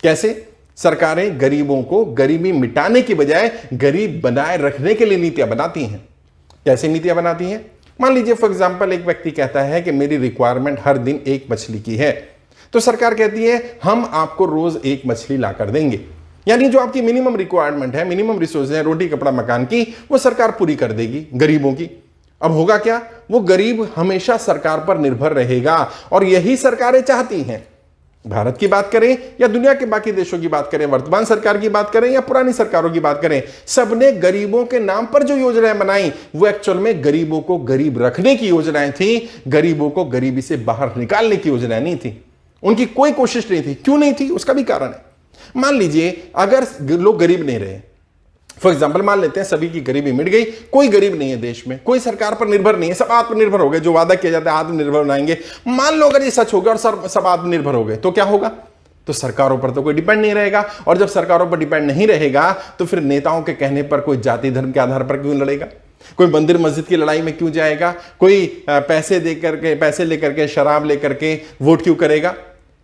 कैसे? सरकारें गरीबों को गरीबी मिटाने की बजाय गरीब बनाए रखने के लिए नीतियां बनाती हैं। कैसे नीतियां बनाती हैं? मान लीजिए फॉर एग्जांपल एक व्यक्ति कहता है कि मेरी रिक्वायरमेंट हर दिन एक मछली की है, तो सरकार कहती है हम आपको रोज एक मछली लाकर देंगे। यानी जो आपकी मिनिमम रिक्वायरमेंट है, मिनिमम रिसोर्स है, रोटी कपड़ा मकान की, वो सरकार पूरी कर देगी गरीबों की। अब होगा क्या? वो गरीब हमेशा सरकार पर निर्भर रहेगा, और यही सरकारें चाहती हैं। भारत की बात करें या दुनिया के बाकी देशों की बात करें, वर्तमान सरकार की बात करें या पुरानी सरकारों की बात करें, सबने गरीबों के नाम पर जो योजनाएं बनाई वो एक्चुअल में गरीबों को गरीब रखने की योजनाएं थी, गरीबों को गरीबी से बाहर निकालने की योजनाएं नहीं थी। उनकी कोई कोशिश नहीं थी। क्यों नहीं थी? उसका भी कारण है। मान लीजिए अगर लोग गरीब नहीं रहे, फॉर एग्जाम्पल मान लेते हैं सभी की गरीबी मिट गई, कोई गरीब नहीं है देश में, कोई सरकार पर निर्भर नहीं है, सब आत्मनिर्भर हो गए, जो वादा किया जाता है आत्मनिर्भर बनाएंगे, मान लो अगर ये सच हो गया और सब आत्मनिर्भर हो गए, तो क्या होगा? तो सरकारों पर तो कोई डिपेंड नहीं रहेगा, और जब सरकारों पर डिपेंड नहीं रहेगा तो फिर नेताओं के कहने पर कोई जाति धर्म के आधार पर क्यों लड़ेगा? कोई मंदिर मस्जिद की लड़ाई में क्यों जाएगा? कोई पैसे लेकर के शराब लेकर के वोट क्यों करेगा?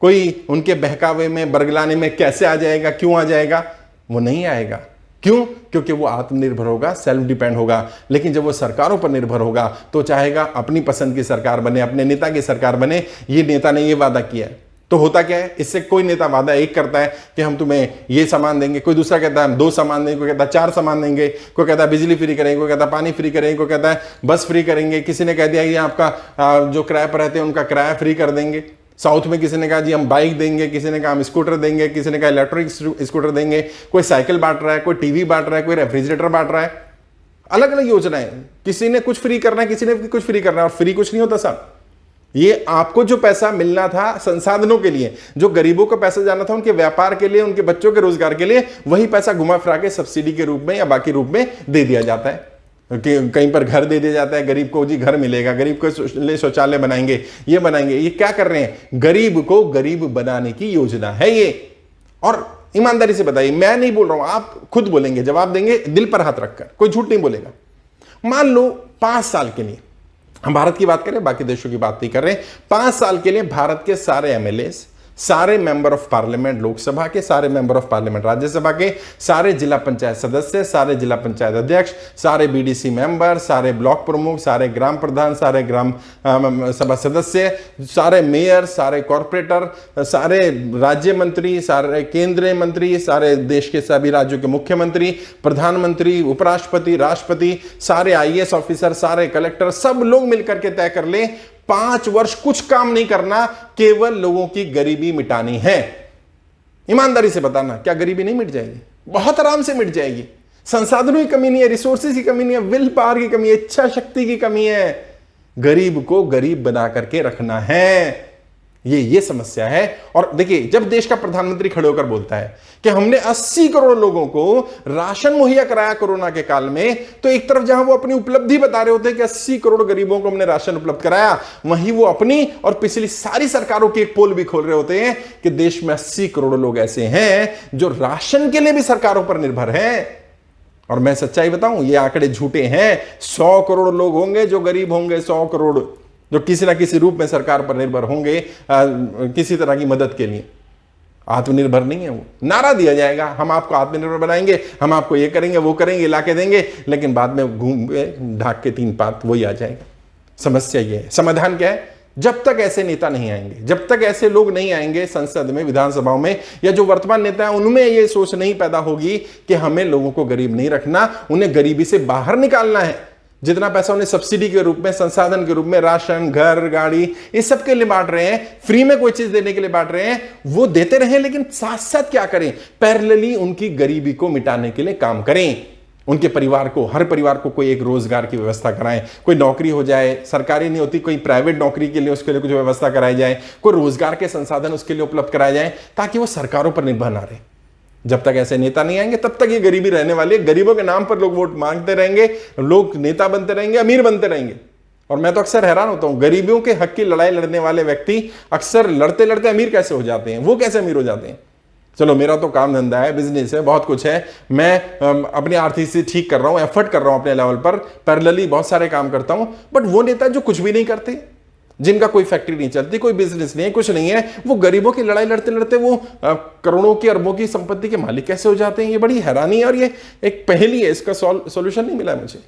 कोई उनके बहकावे में बरगलाने में कैसे आ जाएगा, क्यों आ जाएगा? वो नहीं आएगा। क्यों? क्योंकि वो आत्मनिर्भर होगा, सेल्फ डिपेंड होगा। लेकिन जब वो सरकारों पर निर्भर होगा तो चाहेगा अपनी पसंद की सरकार बने, अपने नेता की सरकार बने। ये नेता ने ये वादा किया है, तो होता क्या है? इससे कोई नेता वादा एक करता है कि हम तुम्हें ये सामान देंगे, कोई दूसरा कहता है हम 2 सामान देंगे, कोई कहता है 4 सामान देंगे, कोई कहता है बिजली फ्री करेंगे, कोई कहता है पानी फ्री करेंगे, कोई कहता है बस फ्री करेंगे, किसी ने कह दिया कि आपका जो किराए पर रहते हैं उनका किराया फ्री कर देंगे। साउथ में किसी ने कहा जी हम बाइक देंगे, किसी ने कहा हम स्कूटर देंगे, किसी ने कहा इलेक्ट्रिक स्कूटर देंगे, कोई साइकिल बांट रहा है, कोई टीवी बांट रहा है, कोई रेफ्रिजरेटर बांट रहा है। अलग अलग योजनाएं, किसी ने कुछ फ्री करना है, किसी ने कुछ फ्री करना है, और फ्री कुछ नहीं होता साहब। ये आपको जो पैसा मिलना था संसाधनों के लिए, जो गरीबों को पैसा जाना था उनके व्यापार के लिए, उनके बच्चों के रोजगार के लिए, वही पैसा घुमा फिरा के सब्सिडी के रूप में या बाकी रूप में दे दिया जाता है। कहीं पर घर दे दिया जाता है, गरीब को जी घर मिलेगा, गरीब को लिए शौचालय बनाएंगे, ये बनाएंगे। ये क्या कर रहे हैं? गरीब को गरीब बनाने की योजना है ये। और ईमानदारी से बताइए, मैं नहीं बोल रहा हूं, आप खुद बोलेंगे, जवाब देंगे दिल पर हाथ रखकर, कोई झूठ नहीं बोलेगा। मान लो 5 साल के लिए, हम भारत की बात करें, बाकी देशों की बात नहीं कर रहे, 5 साल के लिए भारत के सारे एमएलए, सारे मेंबर ऑफ पार्लियामेंट लोकसभा के, सारे मेंबर ऑफ पार्लियामेंट राज्यसभा के, सारे जिला पंचायत सदस्य, सारे जिला पंचायत अध्यक्ष, सारे बीडीसी मेंबर, सारे ब्लॉक प्रमुख, सारे ग्राम प्रधान, सारे ग्राम सभा सदस्य, सारे मेयर, सारे कॉर्पोरेटर, सारे राज्य मंत्री, सारे केंद्रीय मंत्री, सारे देश के सभी राज्यों के मुख्यमंत्री, प्रधानमंत्री, उपराष्ट्रपति, राष्ट्रपति, सारे आईएएस ऑफिसर, सारे कलेक्टर, सब लोग मिलकर के तय कर ले 5 वर्ष कुछ काम नहीं करना, केवल लोगों की गरीबी मिटानी है। ईमानदारी से बताना, क्या गरीबी नहीं मिट जाएगी? बहुत आराम से मिट जाएगी। संसाधनों की कमी नहीं है, रिसोर्सेज की कमी नहीं है, विल पावर की कमी है, इच्छा शक्ति की कमी है। गरीब को गरीब बना करके रखना है, ये समस्या है। और देखिए, जब देश का प्रधानमंत्री खड़े होकर बोलता है कि हमने 80 करोड़ लोगों को राशन मुहैया कराया कोरोना के काल में, तो एक तरफ जहां वो अपनी उपलब्धि बता रहे होते हैं कि 80 करोड़ गरीबों को हमने राशन उपलब्ध कराया, वहीं वो अपनी और पिछली सारी सरकारों की एक पोल भी खोल रहे होते हैं कि देश में 80 करोड़ लोग ऐसे हैं जो राशन के लिए भी सरकारों पर निर्भर हैं। और मैं सच्चाई बताऊं, ये आंकड़े झूठे हैं। 100 करोड़ लोग होंगे जो गरीब होंगे, 100 करोड़ जो किसी ना किसी रूप में सरकार पर निर्भर होंगे किसी तरह की मदद के लिए। आत्मनिर्भर नहीं है वो। नारा दिया जाएगा हम आपको आत्मनिर्भर बनाएंगे, हम आपको ये करेंगे, वो करेंगे, ला के देंगे, लेकिन बाद में घूम ढाक के 3 पात वही आ जाएगा। समस्या ये है। समाधान क्या है? जब तक ऐसे नेता नहीं आएंगे, जब तक ऐसे लोग नहीं आएंगे संसद में, विधानसभाओं में, या जो वर्तमान नेता हैं उनमें ये सोच नहीं पैदा होगी कि हमें लोगों को गरीब नहीं रखना, उन्हें गरीबी से बाहर निकालना है। जितना पैसा उन्हें सब्सिडी के रूप में, संसाधन के रूप में, राशन, घर, गाड़ी, इस सब के लिए बांट रहे हैं, फ्री में कोई चीज देने के लिए बांट रहे हैं, वो देते रहें, लेकिन साथ साथ क्या करें? पैरेलली उनकी गरीबी को मिटाने के लिए काम करें। उनके परिवार को, हर परिवार को कोई एक रोजगार की व्यवस्था कराएं, कोई नौकरी हो जाए, सरकारी नहीं होती कोई प्राइवेट नौकरी के लिए, उसके लिए कुछ व्यवस्था कराई जाए, कोई रोजगार के संसाधन उसके लिए उपलब्ध कराए जाए, ताकि वो सरकारों पर निर्भर ना रहे। जब तक ऐसे नेता नहीं आएंगे तब तक ये गरीबी रहने वाली है। गरीबों के नाम पर लोग वोट मांगते रहेंगे, लोग नेता बनते रहेंगे, अमीर बनते रहेंगे। और मैं तो अक्सर हैरान होता हूं, गरीबियों के हक की लड़ाई लड़ने वाले व्यक्ति अक्सर लड़ते लड़ते अमीर कैसे हो जाते हैं, वो कैसे अमीर हो जाते हैं। चलो मेरा तो काम धंधा है, बिजनेस है, बहुत कुछ है, मैं अपनी आर्थिक स्थिति ठीक कर रहा हूं, एफर्ट कर रहा हूं अपने लेवल पर, पैरेलली बहुत सारे काम करता हूं, बट वो नेता जो कुछ भी नहीं करते, जिनका कोई फैक्ट्री नहीं चलती, कोई बिजनेस नहीं है, कुछ नहीं है, वो गरीबों की लड़ाई लड़ते लड़ते वो करोड़ों की अरबों की संपत्ति के मालिक कैसे हो जाते हैं? ये बड़ी हैरानी है और ये एक पहेली है, इसका सॉल्यूशन नहीं मिला मुझे।